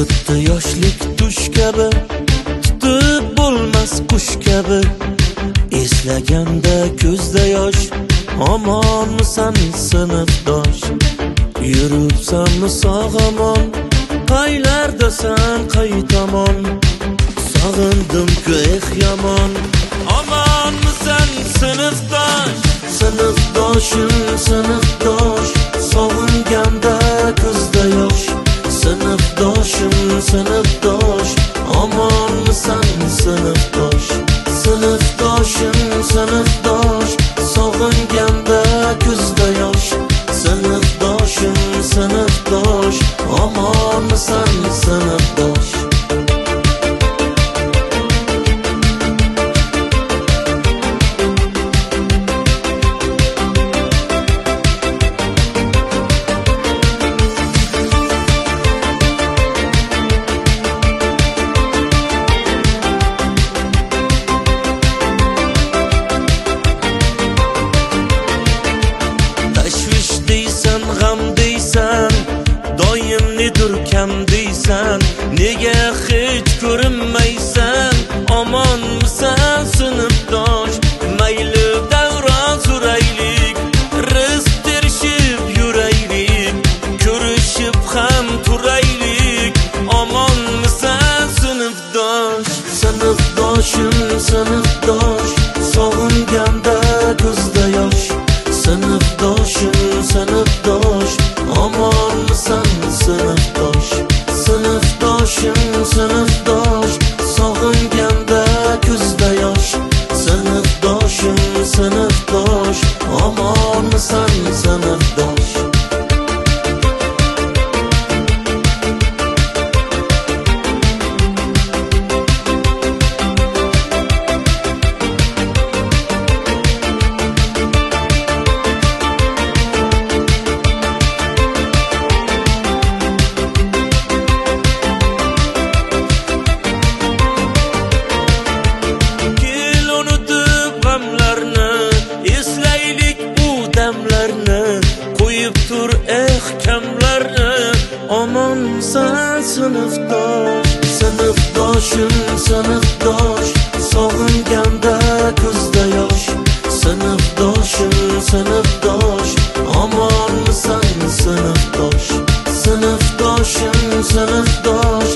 Xuddi yoshlik tush kabi, tutib bo'lmas qush kabi. Eslaganda ko'zda yosh, omonmisan sinfdosh? Yuribsanmi sog'amon, qaylardasan qaytamon? Sog'indim-ku yomon, omonmisan sinfdosh? Sinfdoshim sinfdosh, sog'inganda ko'zda yosh. Sinfdoshim sinfdosh, omonmisan sinfdosh? Sinfdoshim sinfdosh, sog'inganda ko'zda yosh. Sinfdoshim sinfdosh, omonmisan sinfdosh? Nedir kam deysan, nega hech ko'rinmaysan? Omonmisan sinfdosh? Mayli davron suraylik, rizq terishib yuraylik, ko'rishib ham turaylik. Omonmisan sinfdosh? Sinfdoshim sinfdosh, sog'inganda ko'zda yosh. Sinfdoshim sinfdosh, omonmisan sinfdosh? Sinfdoshim sinfdosh, sog'inganda ko'zda yosh. Sinfdoshim sinfdosh, omonmisan sinfdosh? Qo'yib tur kamlarni, omonmisan sinfdosh? Sinfdoshim sinfdosh, sog'inganda ko'zda yosh. Sinfdoshim sinfdosh, omonmisan sinfdosh? Sinfdoshim sinfdosh,